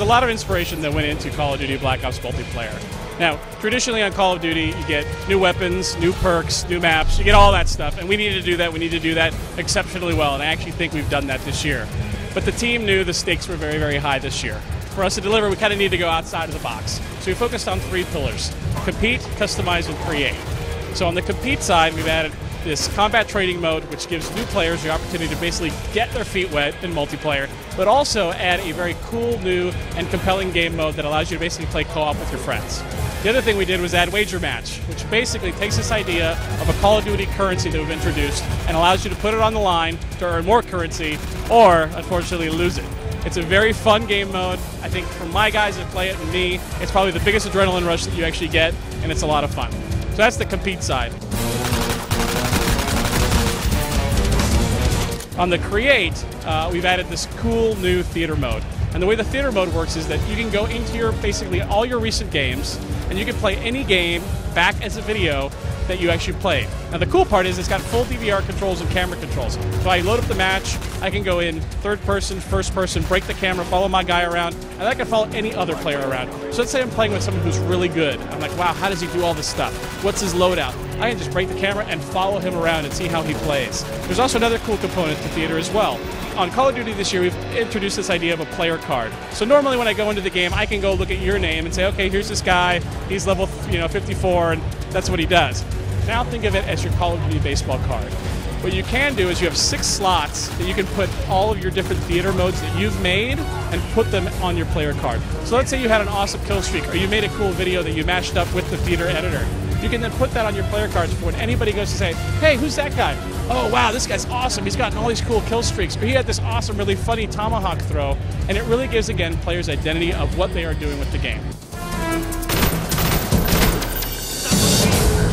there's a lot of inspiration that went into Call of Duty Black Ops multiplayer. Now, traditionally on Call of Duty, you get new weapons, new perks, new maps, you get all that stuff, and we need to do that. We need to do that exceptionally well, and I actually think we've done that this year. But the team knew the stakes were very, very high this year. For us to deliver, we kind of need to go outside of the box. So we focused on 3 pillars: compete, customize, and create. So on the compete side, we've added this combat training mode, which gives new players the opportunity to basically get their feet wet in multiplayer, but also add a very cool, new, and compelling game mode that allows you to basically play co-op with your friends. The other thing we did was add Wager Match, which basically takes this idea of a Call of Duty currency that we've introduced and allows you to put it on the line to earn more currency or, unfortunately, lose it. It's a very fun game mode. I think for my guys that play it and me, it's probably the biggest adrenaline rush that you actually get, and it's a lot of fun. So that's the compete side. On the create, we've added this cool new theater mode. And the way the theater mode works is that you can go into your basically all your recent games, and you can play any game back as a video that you actually played. Now the cool part is it's got full DVR controls and camera controls. So I load up the match, I can go in third person, first person, break the camera, follow my guy around, and I can follow any other player around. So let's say I'm playing with someone who's really good. I'm like, wow, how does he do all this stuff? What's his loadout? I can just break the camera and follow him around and see how he plays. There's also another cool component to theater as well. On Call of Duty this year, we've introduced this idea of a player card. So normally when I go into the game, I can go look at your name and say, okay, here's this guy, he's level 54, and that's what he does. Now think of it as your Call of Duty baseball card. What you can do is you have 6 slots that you can put all of your different theater modes that you've made and put them on your player card. So let's say you had an awesome kill streak, or you made a cool video that you mashed up with the theater editor. You can then put that on your player cards for when anybody goes to say, hey, who's that guy? Oh, wow, this guy's awesome. He's gotten all these cool kill streaks. Or he had this awesome, really funny tomahawk throw. And it really gives, again, players identity of what they are doing with the game.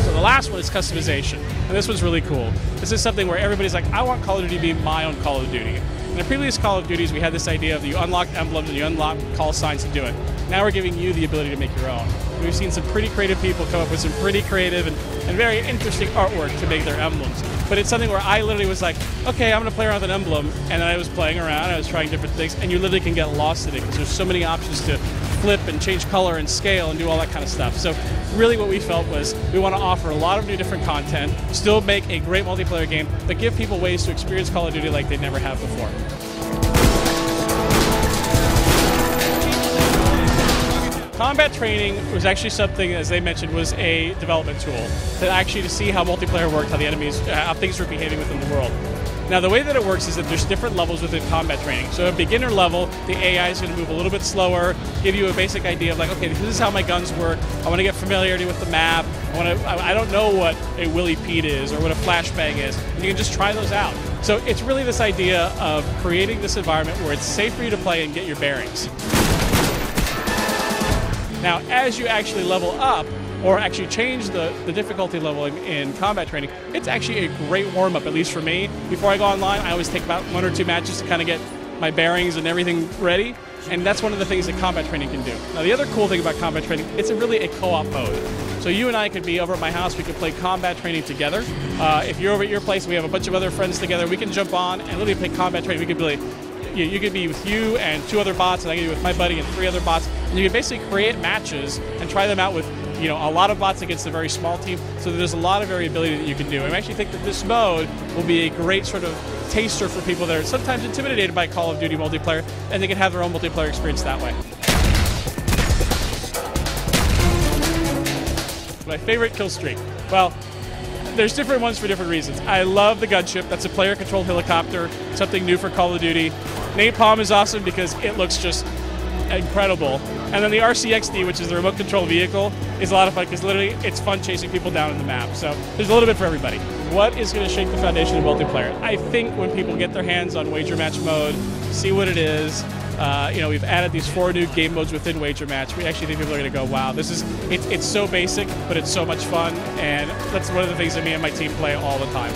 So the last one is customization. And this one's really cool. This is something where everybody's like, I want Call of Duty to be my own Call of Duty. In the previous Call of Duties, we had this idea of you unlock emblems and you unlock call signs to do it. Now we're giving you the ability to make your own. We've seen some pretty creative people come up with some pretty creative and very interesting artwork to make their emblems. But it's something where I literally was like, okay, I'm going to play around with an emblem, and then I was playing around, I was trying different things, and you literally can get lost in it because there's so many options to flip and change color and scale and do all that kind of stuff. So really what we felt was we want to offer a lot of new different content, still make a great multiplayer game, but give people ways to experience Call of Duty like they never have before. Combat training was actually something, as they mentioned, was a development tool to see how multiplayer worked, how the enemies, how things were behaving within the world. Now, the way that it works is that there's different levels within combat training. So at beginner level, the AI is going to move a little bit slower, give you a basic idea of like, okay, this is how my guns work. I want to get familiarity with the map. I don't know what a Willy Pete is or what a flashbang is. And you can just try those out. So it's really this idea of creating this environment where it's safe for you to play and get your bearings. Now, as you actually level up, or actually change the difficulty level in combat training, it's actually a great warm-up, at least for me. Before I go online, I always take about 1 or 2 matches to kind of get my bearings and everything ready, and that's one of the things that combat training can do. Now, the other cool thing about combat training, it's really a co-op mode. So you and I could be over at my house, we could play combat training together. If you're over at your place, we have a bunch of other friends together, we can jump on and literally play combat training. We could be like, you could be with you and 2 other bots, and I could be with my buddy and 3 other bots, and you can basically create matches and try them out with a lot of bots against a very small team, so there's a lot of variability that you can do. And I actually think that this mode will be a great sort of taster for people that are sometimes intimidated by Call of Duty multiplayer, and they can have their own multiplayer experience that way. My favorite kill streak. Well, there's different ones for different reasons. I love the gunship. That's a player-controlled helicopter, something new for Call of Duty. Napalm is awesome because it looks just incredible. And then the RCXD, which is the remote control vehicle, is a lot of fun because literally it's fun chasing people down in the map. So there's a little bit for everybody. What is going to shake the foundation of multiplayer? I think when people get their hands on Wager Match mode, see what it is. We've added these 4 new game modes within Wager Match. We actually think people are going to go, wow, it's so basic, but it's so much fun, and that's one of the things that me and my team play all the time.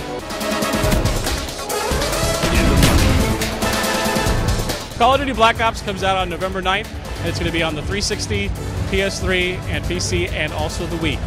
Call of Duty Black Ops comes out on November 9th, and it's going to be on the 360, PS3, and PC, and also the Wii.